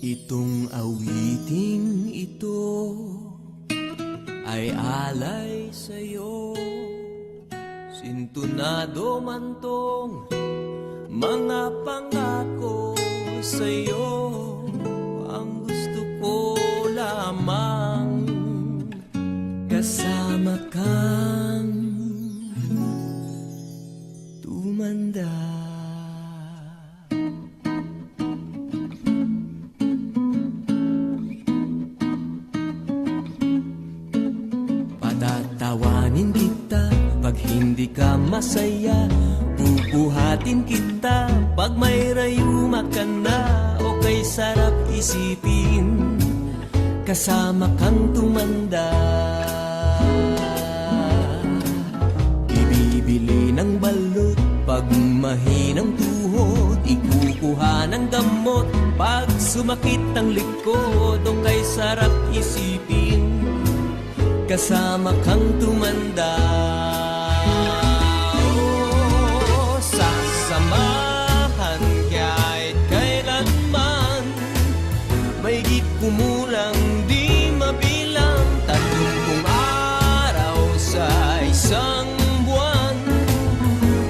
Itong awiting ito ay alay sa'yo, sintunado man tong mga pangako sa'yo. Ang gusto ko lamang kasama kang tumanda. Patatawanin kita pag hindi ka masaya, bubuhatin kita pag may rayuma ka na. O kay sarap isipin kasama kang tumanda. Ibibili ng balot pag mahinang tuhod, ikukuha ng gamot pag sumakit ang likod. O kay sarap isipin kasama kang tumanda. Oh, sasamahan kahit kailanman, may di kumulang di mabilang, 30 araw sa isang buwan.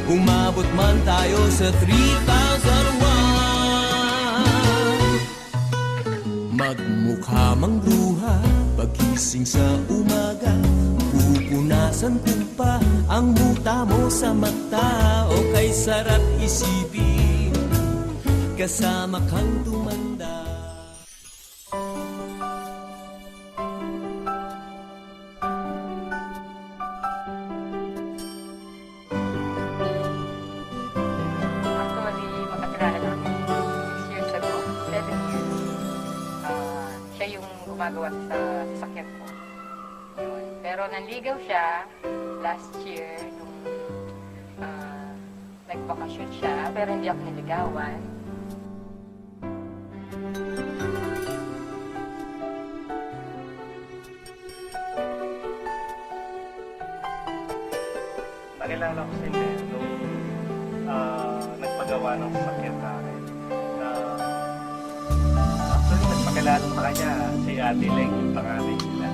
Umabot man tayo sa 3,001. Magmukha mang bruha pagising sa umaga, pupunasan ko pa ang muta mo sa mata. O kay sarap isipin kasama kang tumanda. Actually, magkakilala namin 6 years ago, 7 years. Siya yung gumagawa sa sasakyan ko. Yun. Pero nanligaw siya last year nung nagbakasyon siya, pero hindi ako niligawan. Nakilala ko si Mel nung nagpagawa ng sasakyan sa akin. Actually, nagpakilala sa kanya si Ate Leng, yung pangalan nila.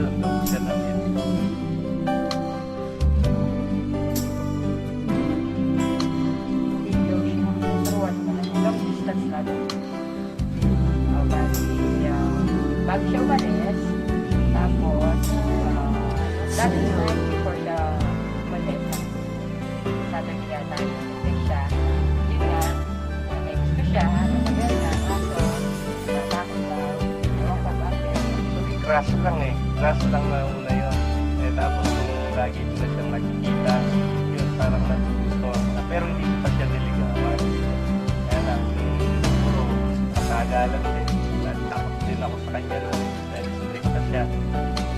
Doon siya namin. Niligaw siya turuan mo na long distance natin. Bago siya umalis, tapos that is right before the maleta. Sabi niya tayo nag siya. Yun nga, na-next ko siya, natagal na, kaso natakot daw. Ewan ko bakit. Actually, crush lang eh. Crush lang na una yun. Tapos kung lagi ko na siyang nakikita, yun parang naggusto. Pero hindi ko pa siya niligawan. Kaya lang, puro patagalan din. Takot din ako sa kanya nun. Dahil strict na siya.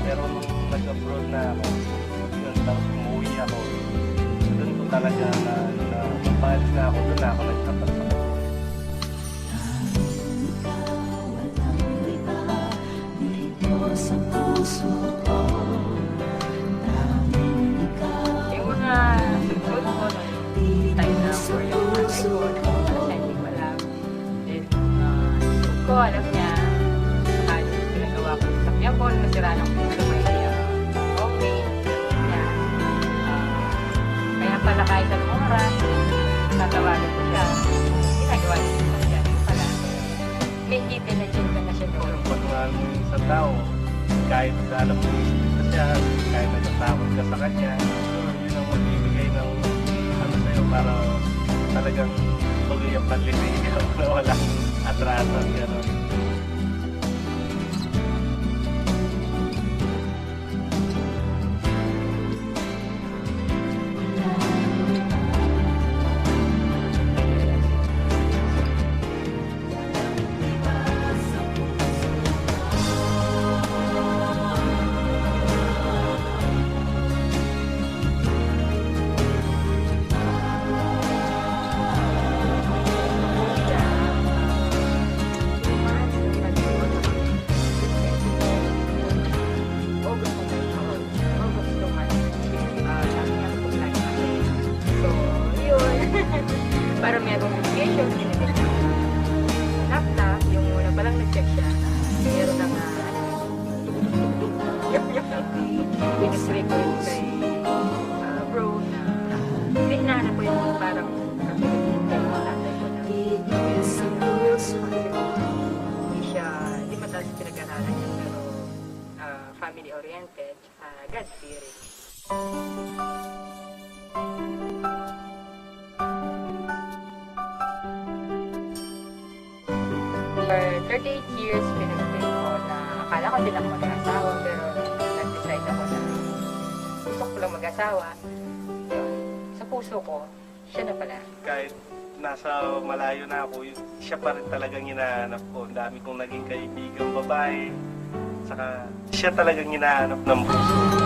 Pero nung nag-abroad na ako, yun, tapos umuwi ako. Doon ko talaga na mapalis na ako. Doon na ako nagtapat sa ako. Sa puso ko, tanging ikaw. Yung mga susunod ko nung time na for yung nanay ko, kasi hindi ko alam. Then, ko alam niya, saka yung pinagawa ko sa sakyan ko, nasira ng puso may okay, niya. Kaya pala kahit ang oras, tatawagan ko siya, ginagawa niya sa sakyan. Yung pala, may intelligent na siya doon. Pag sa tao, kahit alam mo na siya, kahit nagtatakot ka sa kanya, yun ang magbibigay ng ano sa'yo para talagang tuloy ang panliligaw na walang atraso. Gano'n. para may accommodation, laptop, yung lang nag-check siya. Meron ng ministry ko rin kay bro na hinahanap ko yung parang kapitid kay tatay ko na hindi mataas pinag-aralan niya pero family-oriented, God-fearing. For 38 years, pinag-pray ko na akala ko din ako mag-asawa pero nag-decide ako na gusto ko lang mag-asawa. Yun. Sa puso ko, siya na pala. Kahit nasa malayo na ako, siya pa rin talagang hinahanap ko. Ang dami kong naging kaibigang babae. Saka siya talagang hinahanap ng puso.